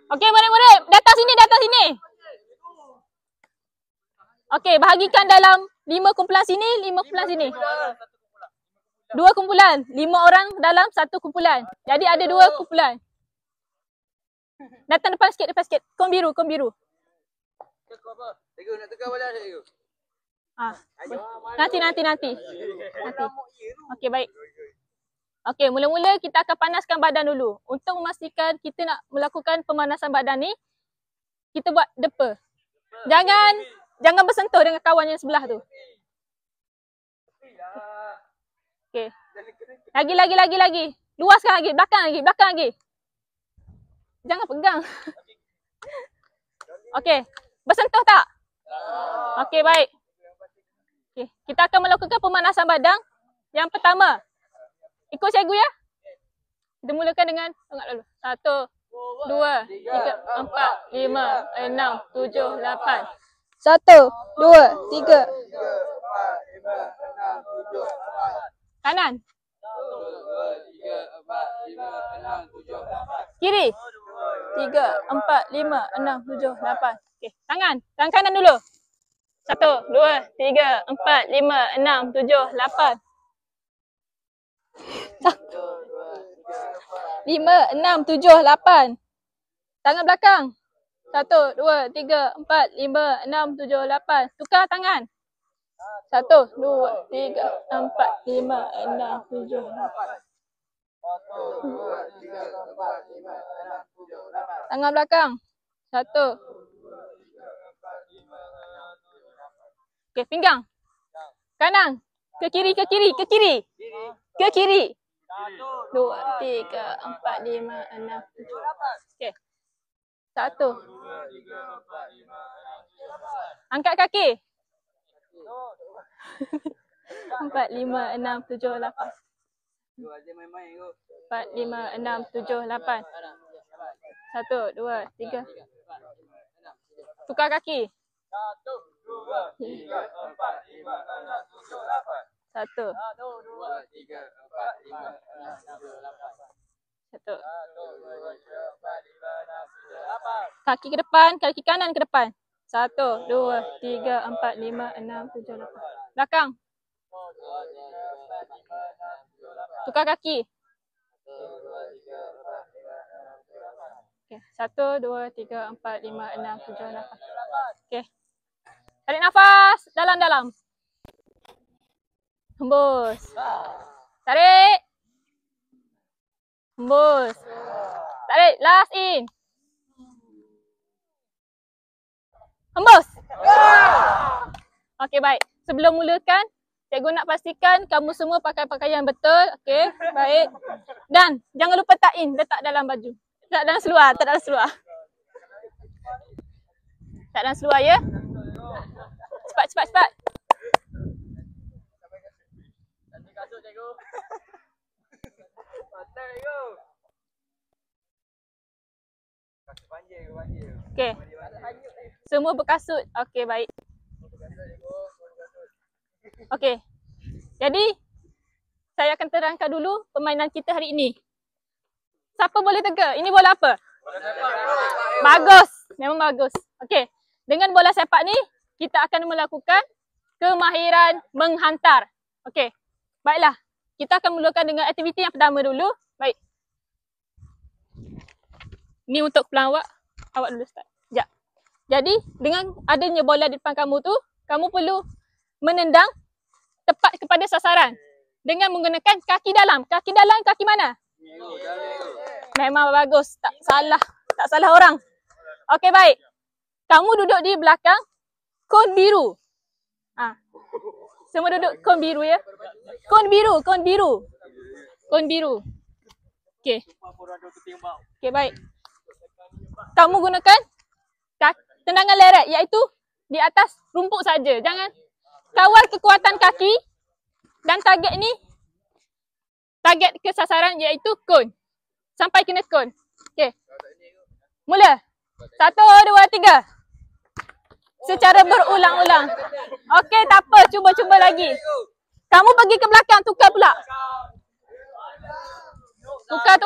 Okey, murid-murid. Datang sini, datang sini. Okey, bahagikan dalam 5 kumpulan sini, 5 kumpulan sini. 2 kumpulan. 5 orang dalam 1 kumpulan. Jadi ada 2 kumpulan. Datang depan sikit, depan sikit. Kon biru, kon biru. Nak tukar bola saya. Nanti. Okey, baik. Okey, mula-mula kita akan panaskan badan dulu. Untuk memastikan kita nak melakukan pemanasan badan ni, kita buat depa. Jangan bersentuh dengan kawan yang sebelah tu. Okey. Lagi. Luaskan lagi, belakang lagi. Jangan pegang. Okey. Bersentuh tak? Okey, baik. Okey, kita akan melakukan pemanasan badan. Yang pertama, ikut cikgu ya. Kita mulakan dengan tengok dulu. 1, 2, 3, 4, 5, 6, 7, 8. 1, 2, 3. Kanan. Kiri. 3, 4, 5, 6, 7, 8. Okey, tangan kanan dulu. 1, 2, 3, 4, 5, 6, 7, 8. 5, 6, 7, 8. Tangan belakang. 1, 2, 3, 4, 5, 6, 7, 8. Tukar tangan. 1, 2, 3, 4, 5, 6, 7, 8. Tangan belakang. 1. Okey, pinggang. Kanan. Ke kiri. 2, 3, 4, 5, 6, 7. Okey. 1. Angkat kaki. 4, 5, 6, 7, 8. 4, 5, 6, 7, 8. 1, 2, 3. Tukar kaki. 1, 2, 3, 4, 5, 6, 7, 8. 1, 2, 3, 4, 5, 6, 7, 8. 1. Kaki ke depan, kaki kanan ke depan. 1, 2, 3, 4, 5, 6, 7, 8. Belakang. Tukar kaki. Okey, 1, 2, 3, 4, 5, 6, 7, 8. Okey. Tarik nafas dalam-dalam. Hembus. Tarik. Hembus. Tarik. Last in. Hembus. Okey, baik. Sebelum mulakan, cikgu nak pastikan kamu semua pakai pakaian betul. Okey, baik. Dan jangan lupa tuck in, letak dalam baju. Tak dalam seluar, tak dalam seluar. Tak dalam seluar ya. Cepat. Nanti kasut cikgu. Patah cikgu. Kasut banjir. Okey. Semua berkasut. Okey, baik. Okey. Jadi saya akan terangkan dulu permainan kita hari ini. Siapa boleh teka? Ini bola apa? Bola sepak. Bagus. Memang bagus. Okey. Dengan bola sepak ni kita akan melakukan kemahiran menghantar. Okey. Baiklah. Kita akan mulakan dengan aktiviti yang pertama dulu. Baik. Ni untuk kumpulan awak. Awak dulu start. Sekejap. Jadi dengan adanya bola di depan kamu tu, kamu perlu menendang tepat kepada sasaran dengan menggunakan kaki dalam. Kaki dalam, kaki mana? Memang bagus. Tak salah orang. Okey, baik. Kamu duduk di belakang kon biru. Semua duduk kon biru ya. Kon biru. Okey. Okey, baik. Kamu gunakan tendangan leret, iaitu di atas rumput saja. Jangan kawal kekuatan kaki dan target ke sasaran iaitu kon. Sampai kena kon. Okey. Mula. 1, 2, 3. Secara berulang-ulang. Okey, tak apa. Cuba lagi. Kamu pergi ke belakang, tukar pula. Tukar.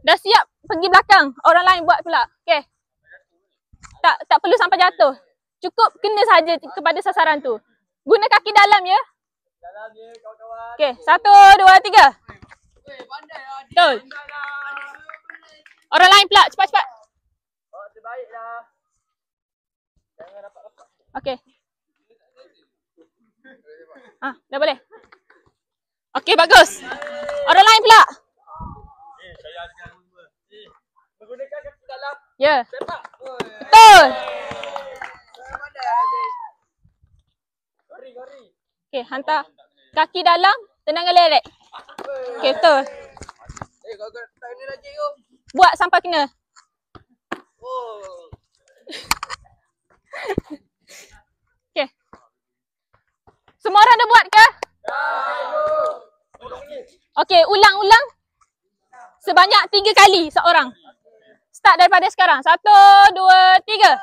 Dah siap pergi belakang. Orang lain buat pula. Okay. Tak perlu sampai jatuh. Cukup kena saja kepada sasaran tu. Guna kaki dalam ya. Dalam je kawan-kawan. Okay. 1, 2, 3. Betul. Orang lain pula. Cepat-cepat. Oh, terbaiklah. Jangan rapat-rapat. Okay. Dah boleh. Okay, bagus. Orang lain pula. Saya ajar dulu. Menggunakan kaki dalam. Ya. Sepak. Betul. Pandai Aziz. Gori. Okay, hantar kaki dalam, tendangan lerek. Okay, betul. Kalau tak kena lagi tu. Buat sampai kena. Oh. Okay. Semua orang dah buat ke? Okay, ulang-ulang. Sebanyak 3 kali seorang. Start daripada sekarang. 1, 2, 3.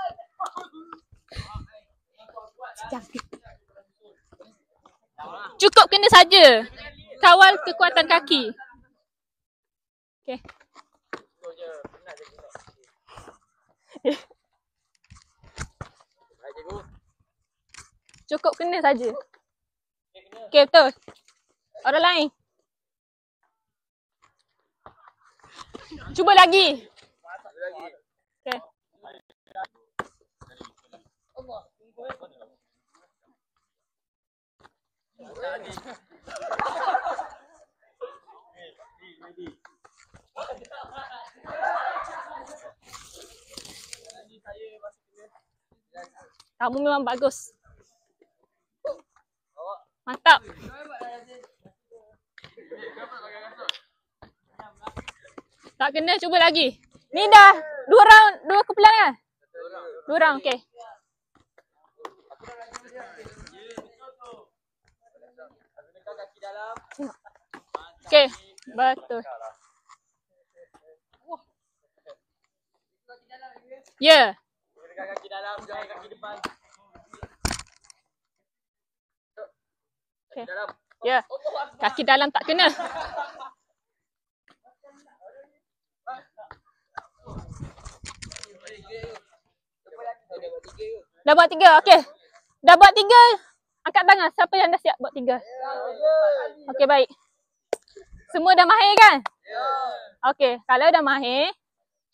Cukup kena saja. Kawal kekuatan kaki. Okay. Cukup kena saja. Okay, betul. Orang lain. Cuba lagi. Okay. Kamu memang bagus. Mantap. Tak kena, cuba lagi. Ni dah 2 round, 2 kumpulan kan? 2 round, okey. Okey, betul. Ya. Gunakan kaki dalam, jangan kaki depan. Okey. Ya. Kaki dalam tak kena. Dah buat 3, okey. Dah buat 3, angkat tangan. Siapa yang dah siap buat 3? Okey, baik. Semua dah mahir kan? Okey, kalau dah mahir,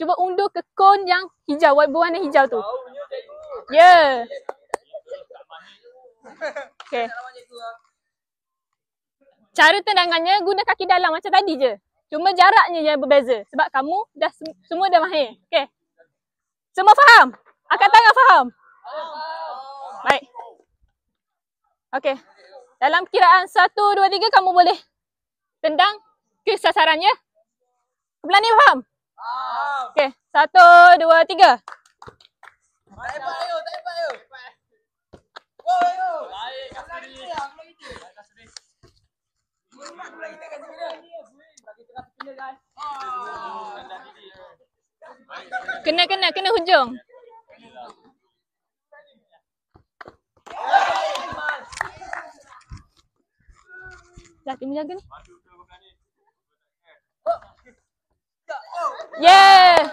cuba undur ke kon yang hijau, berwarna hijau tu. Ya. Okey. Cara tendangannya guna kaki dalam macam tadi je. Cuma jaraknya yang berbeza sebab kamu dah semua dah mahir. Okey. Semua faham? Angkat tangan faham? Baik. Okey. Dalam kiraan 1, 2, 3 kamu boleh tendang ke sasarannya. Kumpulan ni faham? Okey. 1, 2, 3. Tak hebat ayo. Wow, ayo. Baik, kasih ni. Kena hujung. Dah tim jaga ni. Yeah.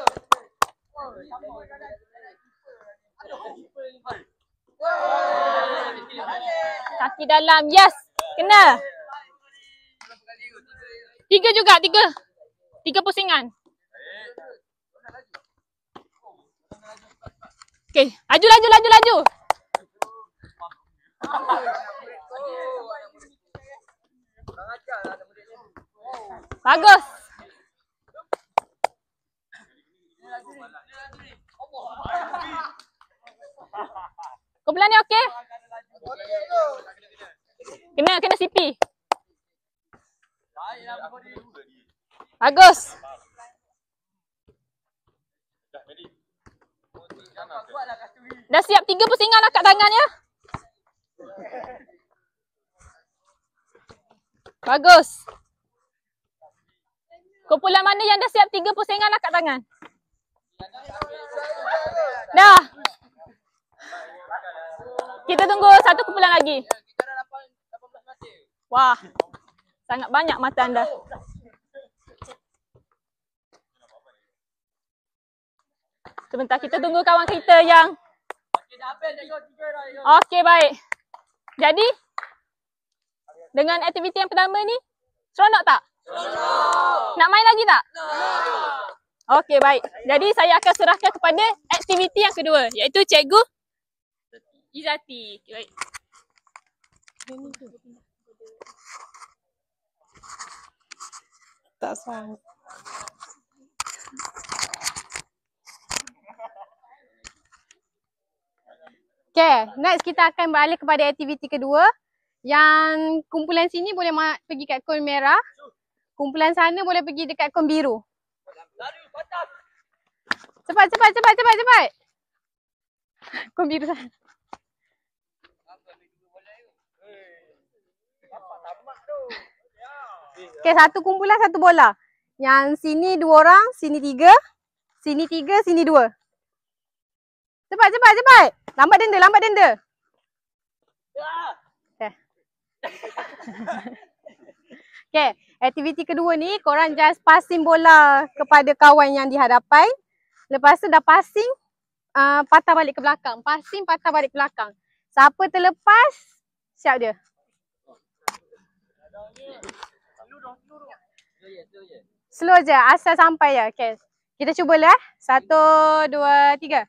Kaki dalam. Yes. Kena. 3 juga. 3 pusingan. Okay. Laju. Bagus. Kumpulan ni okey? Kena CP. Bagus. Dah siap 3 pusingan angkat tangan ya? Bagus. Kumpulan mana yang dah siap 3 pusingan angkat tangan? Dah. Kita tunggu 1 kumpulan lagi. Wah. Sangat banyak mata anda. Sebentar, kita tunggu kawan kita yang... Okey, dah habis. Tengok 3 dah. Okey, baik. Jadi, dengan aktiviti yang pertama ni, seronok tak? Seronok. Nak main lagi tak? Nak. Okey, baik. Jadi, saya akan serahkan kepada aktiviti yang kedua, iaitu Cikgu Izati. Okay, baik. Tak sanggup. Okay, next kita akan beralih kepada aktiviti kedua. Yang kumpulan sini boleh pergi kat kon merah. Kumpulan sana boleh pergi dekat kon biru. Cepat. Kon biru sana. Okay, satu kumpulan satu bola. Yang sini 2 orang, sini 3. Sini 3, sini 2. Cepat. Lambat denda. Okay. Okay, aktiviti kedua ni korang just passing bola kepada kawan yang di hadapan. Lepas tu dah passing, patah balik ke belakang. Passing, patah balik ke belakang. Siapa terlepas, siap dia. Slow je, asal sampai je. Okay. Kita cubalah. 1, 2, 3.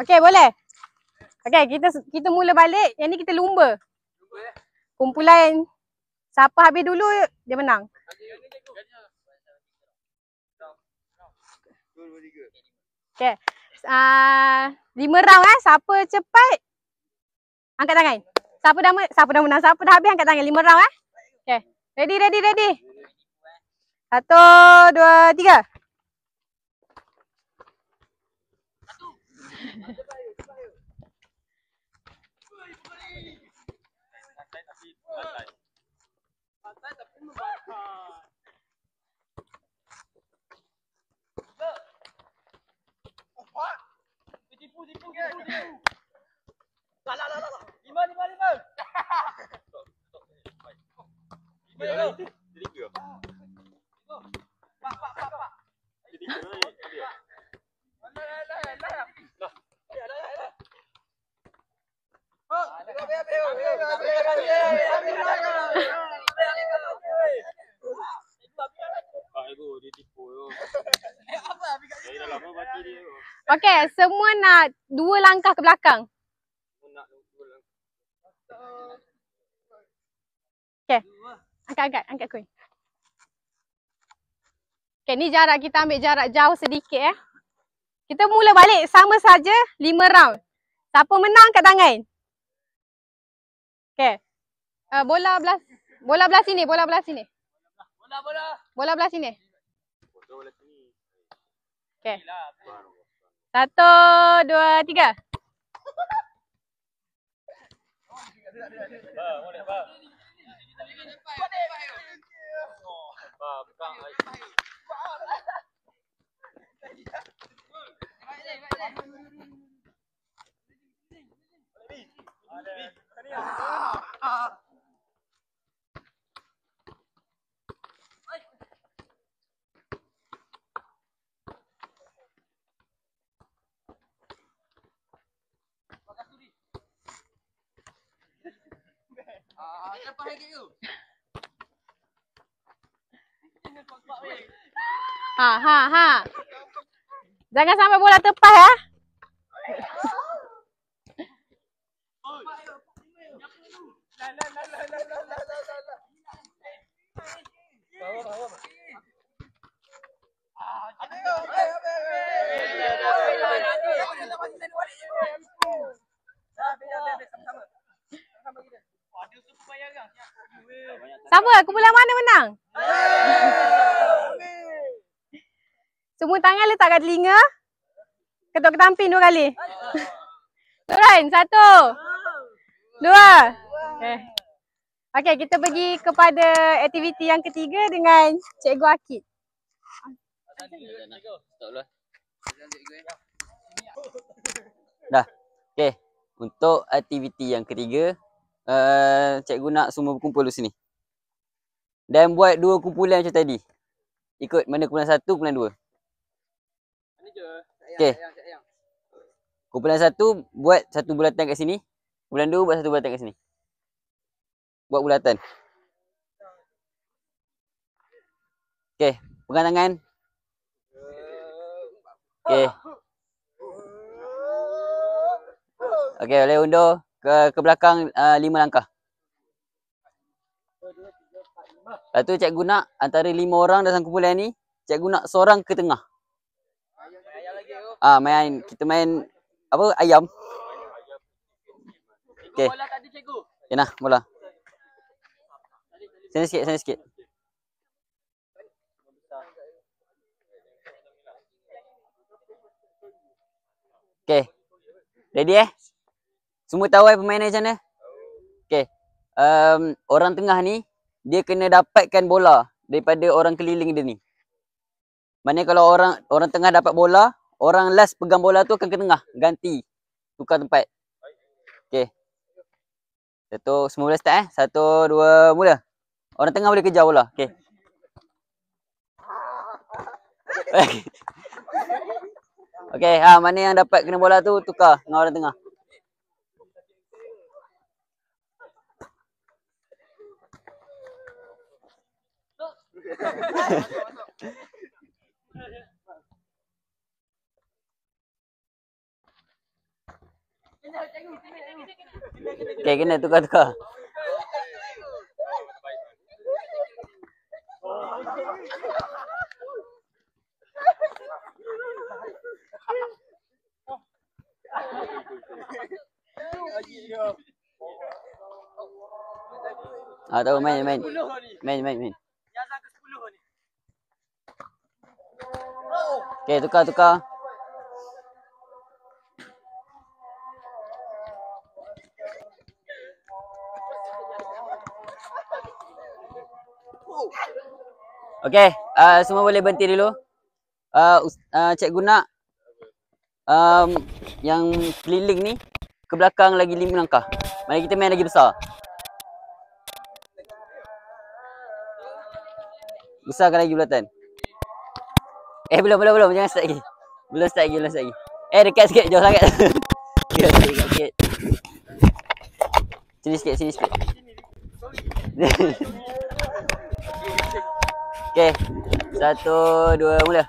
Okey, boleh. Okey, kita mula balik. Yang ni kita lumba. Kumpulan siapa habis dulu dia menang. Okey. 5 round Siapa cepat angkat tangan. Siapa dah menang, siapa dah habis angkat tangan. 5 round Okey. Ready. 1, 2, 3. Tipu. Lah. 5. Okey, semua nak 2 langkah ke belakang. Okey. Angkat koin. Okey, ni jarak kita ambil jarak jauh sedikit Kita mula balik sama saja 5 round. Siapa menang angkat tangan. Okey. Bola belah sini. Bola belah sini. Okey. 1, 2, 3. Ha. Jangan sampai bola tepas Siapa? Kumpulan mana menang? Semua tangan letak kat telinga. Ketuk ketamping 2 kali. Turun. 1, 2. Okay. Okey, kita pergi kepada aktiviti yang ketiga dengan Cikgu Akid. Dah. Okey. Untuk aktiviti yang ketiga, cikgu nak semua berkumpul di sini. Dan buat 2 kumpulan macam tadi. Ikut mana kumpulan 1, kumpulan 2. Okey. Kumpulan 1 buat 1 bulatan kat sini. Kumpulan 2 buat 1 bulatan kat sini. Buat bulatan. Okey, pegang tangan. Okey. Okey, boleh undur ke belakang 5 langkah. Lepas tu cikgu nak antara 5 orang dalam kumpulan ni, cikgu nak seorang ke tengah. Kita main apa? Ayam. Okey. Bola tadi cikgu. Okay, nah, bola. Sini sikit. Okey. Ready Semua tahu permainan macam mana? Okey. Orang tengah ni dia kena dapatkan bola daripada orang keliling dia ni. Maknanya kalau orang tengah dapat bola, orang last pegang bola tu akan ke tengah, ganti. Tukar tempat. Okey. Semua boleh start 1, 2, mula. Orang tengah boleh kejar bola. Okey. Okey, mana yang dapat kena bola tu tukar dengan orang tengah. Okey, kena tukar. Tahu main. Yang Main. ke 10 ni. Okey, tukar. Okey, semua boleh berhenti dulu. Cikgu nak yang keliling ni ke belakang lagi 5 langkah. Mari kita main lagi besar. Besarkan lagi bulatan. Belum. Jangan start lagi. Belum start lagi. Dekat sikit. Jauh sangat. Dekat sikit. Sini sikit. Okey. 1, 2, mula.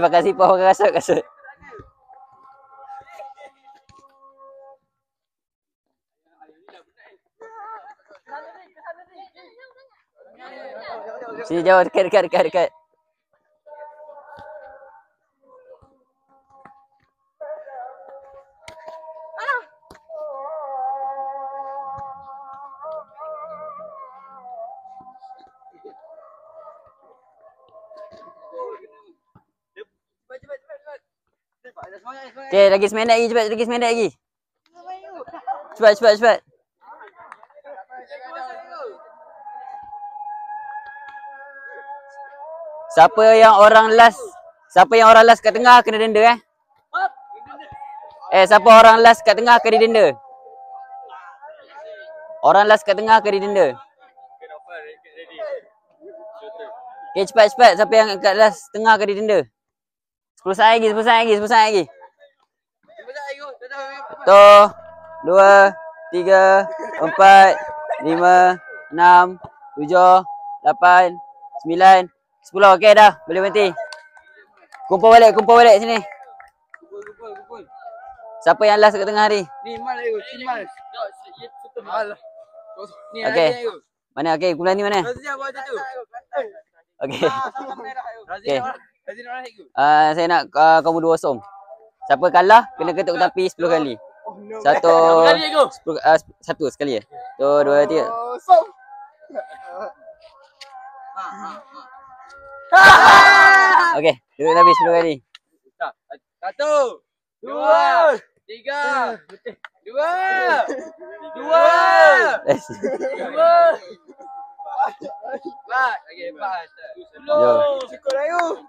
Pakai sipah, pakai kasut. Sini jauh, dekat. Okey, lagi seminit lagi, cepat. Siapa yang orang last kat tengah kena denda siapa orang last kat tengah kena denda. Orang last kat tengah kena denda. Okey, cepat. Siapa yang kat last tengah kena denda. 10 saat lagi. 1, 2, 3, 4, 5, 6, 7, 8, 9, 10. Okey dah, boleh berhenti. Kumpul balik sini. Kumpul. Siapa yang last kat tengah ni? Ni Mal ayo, si Mal. Mal. Ni Okey. Razia ayo. Mana? Okey, kumpulan ni mana? Razia buat tu. Okey. Sama merah ayo. Okey. Razia orang ikut. Saya nak kamu 2-0. Siapa kalah kena ketuk tepi 10 kali. Satu. Kali ayo. Satu sekali ya. 1, 2, 3. Okey, duduk tepi 10 kali. 1, 2, 3, 2, 2, 2. Empat. Okey, 4. Yo. Cukup ayo.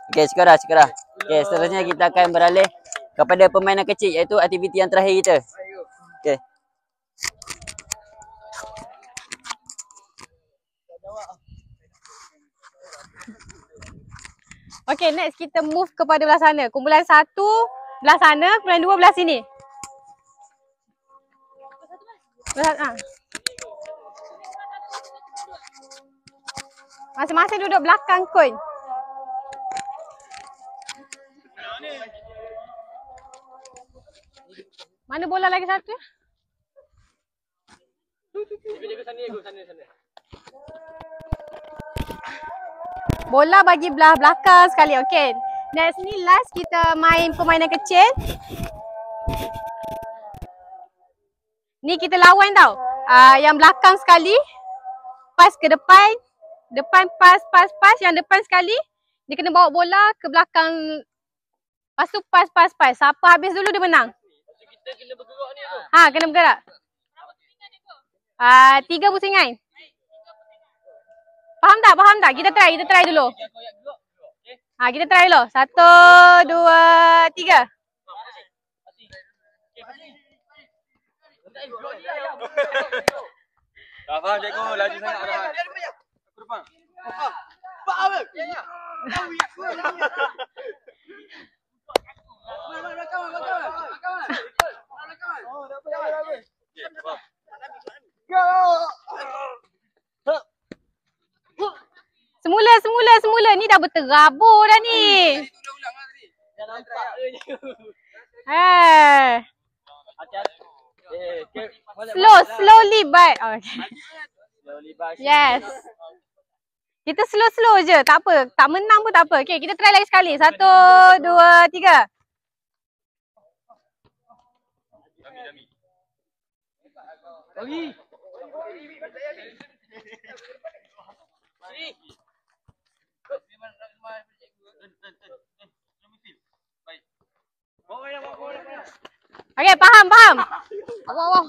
Okey, cukup dah. Okey, seterusnya kita akan beralih kepada permainan kecil iaitu aktiviti yang terakhir kita. Okey. Okay, next kita move kepada belah sana. Kumpulan 1 belah sana, kumpulan 2 belah sini. Masing-masing duduk belakang koin. Mana bola lagi satu? Bola bagi belah belakang sekali. Okey. Next ni last kita main permainan kecil. Ni kita lawan tau. Yang belakang sekali pas ke depan. Depan pas. Yang depan sekali dia kena bawa bola ke belakang. Lepas tu pas. Siapa habis dulu dia menang. Kita kena bergerak ni tu. Kena bergerak. 3 pusingan. Faham tak? Kita try dulu. Kita try dulu. 1, 2, 3. Tak faham cikgu, laju sangat dah. Aku depan. Faham ke? Ya. Semula. Ni dah berterabur dah ni. Dah nampak ke cikgu? Slowly but okay. Yes. Kita slow je. Tak apa. Tak menang pun tak apa. Okay, kita try lagi sekali. 1, 2, 3. Lagi. Okay, faham. Allah.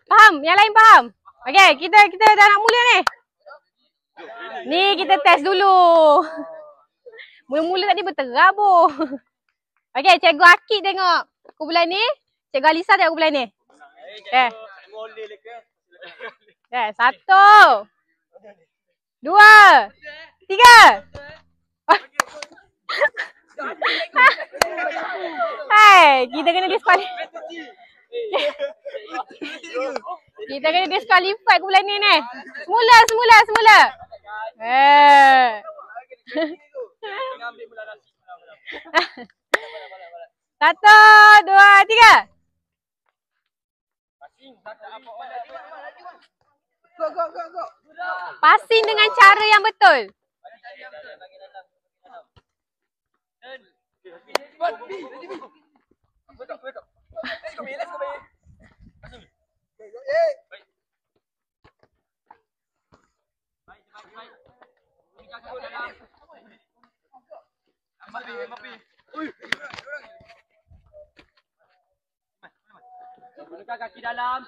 Faham? Yang lain faham? Okay, kita dah nak mula ni. Ni kita test dulu. Mula-mula tadi berterabur. Okay, Cikgu Akid tengok kumpulan ni. Cikgu Alisa tengok kumpulan ni. Okay. 1, 2, 3. Kita kena disqualify kumpulan ni. Semula. 1, 2, 3. Passing dengan cara yang betul. Gunakan kaki dalam.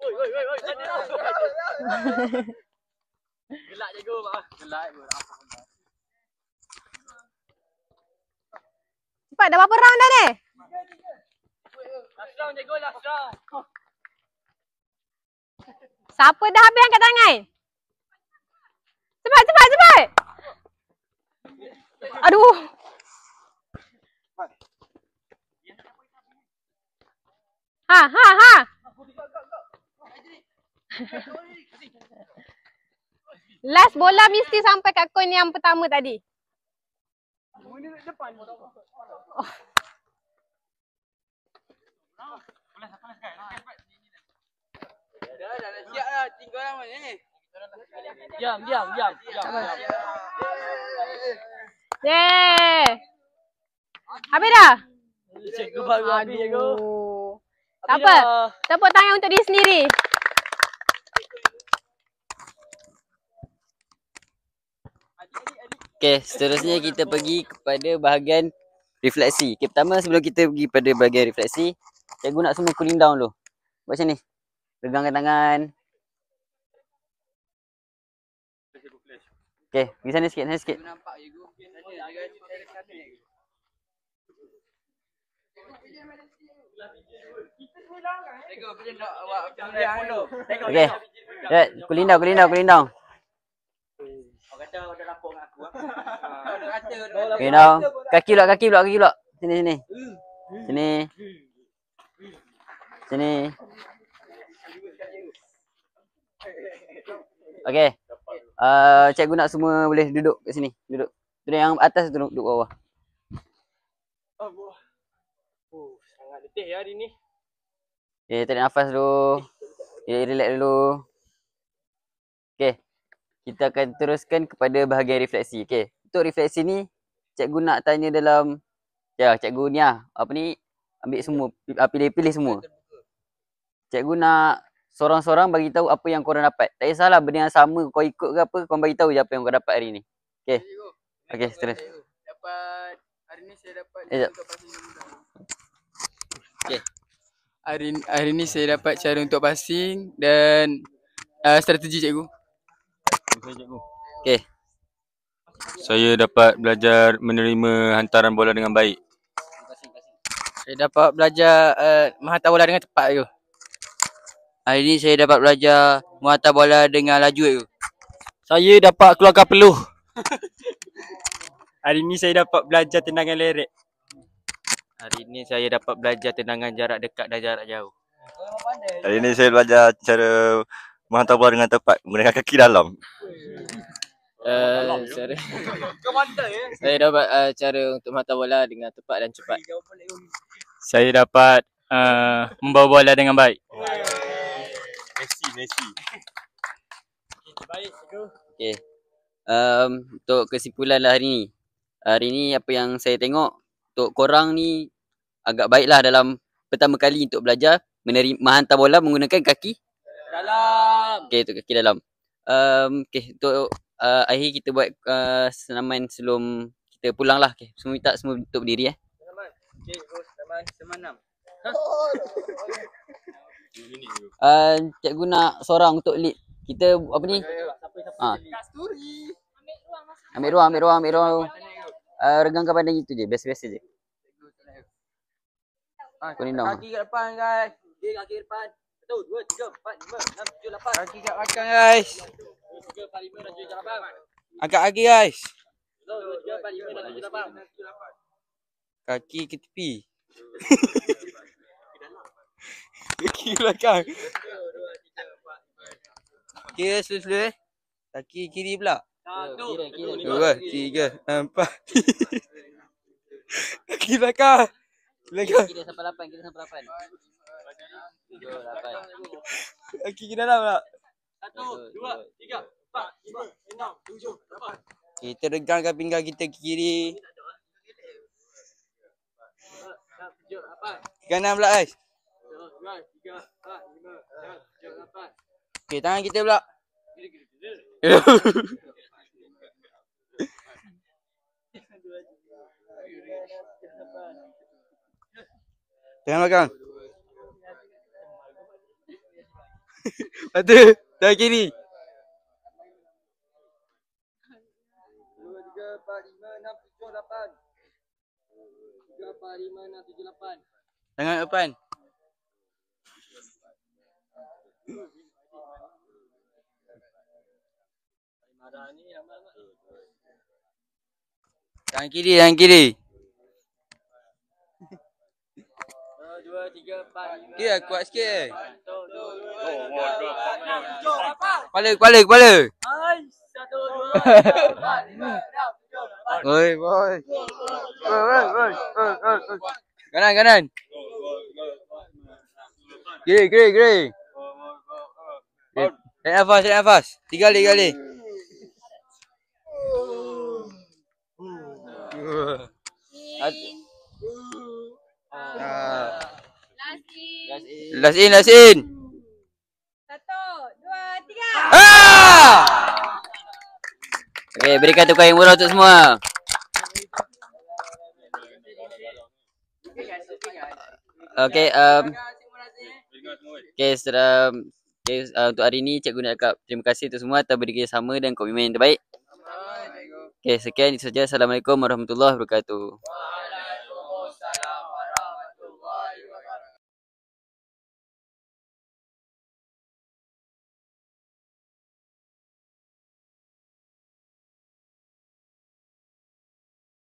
Oi. Gelak cikgu, Mak. Gelak. Cepat, dah berapa round dah ni? Last round cikgu, last round. Siapa dah habis angkat tangan? Cepat. Aduh. Ha. Last bola mesti sampai kat koin yang pertama tadi. Dah siap dah. Tinggal orang mana ni? Diam. Yeay. Habis dah? Cikgu baru habis, cikgu. Aduh. Tak apa. Tepuk tangan untuk diri sendiri. Okay, seterusnya kita pergi kepada bahagian refleksi. Okay, pertama sebelum kita pergi pada bahagian refleksi, cikgu nak semua cooling down dulu. Buat macam ni. Regangkan tangan. Okay, pergi sana sikit, Nampak cikgu. Cikgu, boleh nak awak pilihan dulu. Okay. Cooling down. Awak kata awak dah lapor dengan aku. Awak kata Okay, now. Kaki pula. Sini. Okay. Cikgu nak semua boleh duduk kat sini. Duduk yang atas, duduk bawah. Sangat letih ya hari ni. Okay, tarik nafas dulu. Relax dulu. Okay. Kita akan teruskan kepada bahagian refleksi. Okay. Untuk refleksi ni, cikgu nak tanya dalam... Ya, cikgu ni lah. Apa ni? Ambil semua. Pilih semua. Cikgu nak seorang-seorang bagi tahu apa yang korang dapat. Tak kisahlah benda yang sama kau ikut ke apa, kau bagi tahu je apa yang kau dapat hari ni. Okay. Okay, terus. Dapat hari ni saya dapat Sekejap. Okay. Hari ni saya dapat cara untuk passing dan strategi cikgu. Okay. Saya dapat belajar menerima hantaran bola dengan baik. Saya dapat belajar menghantar bola dengan tepat cikgu. Hari ni saya dapat belajar menghantar bola dengan laju cikgu. Saya dapat keluarkan peluh. Hari ni saya dapat belajar tendangan lerek. Hari ni saya dapat belajar tendangan jarak dekat dan jarak jauh. Hari ini saya belajar cara menghantar bola dengan tepat menggunakan kaki dalam. Saya dapat cara untuk menghantar bola dengan tepat dan cepat. Saya dapat membawa bola dengan baik. Messi. Baik, cikgu. Okay. Untuk kesimpulan lah hari ni. Hari ni apa yang saya tengok, untuk korang ni agak baiklah dalam pertama kali untuk belajar menghantar bola menggunakan kaki Dalam. Okay, untuk kaki dalam. Okay, untuk akhir kita buat senaman sebelum kita pulang lah. Okay, semua minta semua untuk berdiri Okey, semanam. Cikgu nak seorang untuk lead. Kita apa ni? Kasturi. Ambil ruang. Regangkan badan gitu je, biasa-biasa je. Cooling down. Kaki kat depan guys. Okey, kaki depan. 1, 2, 3, 4, 5, 6, 7, 8. Kaki kat belakang guys. 3, 4, 5, 6, 7, 8. Angkat kaki guys. 1, 2, 3, 4, 5, 6, 7, 8. Kaki ke tepi. Kaki belakang. Kira slow-slow Kaki kiri pula. 1, 2, 3, 4. Kaki belakang. Kita sampai 8, 8. 8. Kaki ke dalam pula. 1, 2, 3, 4, 5, 6, 7, 8. Kita regangkan pinggang kita ke kiri. Ke kanan pula guys. 2, 3, 4, 5, 6, 7, 8. Okey, tangan kita pula. Tangan belakang. Lepas tu, tangan kiri. 2, 3, 4, 5, 6, 7, 8. 3, 4, 5, 6, 7, 8. Tangan depan. Tangan kiri, tangan kiri. 2, 3, 4, 5. Kira kuat sikit. 1, 2, 3, 4, 5, 6, 7, 8. Kepala, kepala, kepala. Hai, 1, 2, 3, 4, 5, 6, 7, 8. Oi, boy. Kanan. Kiri. Tarik nafas. 3 kali. Last in. 1, 2, 3. Okey, berikan tukar yang murah untuk semua. Okey, untuk hari ni cikgu nak cakap terima kasih untuk semua atas bekerjasama dan komitmen yang terbaik. Okey, sekian itu saja. Assalamualaikum warahmatullahi wabarakatuh.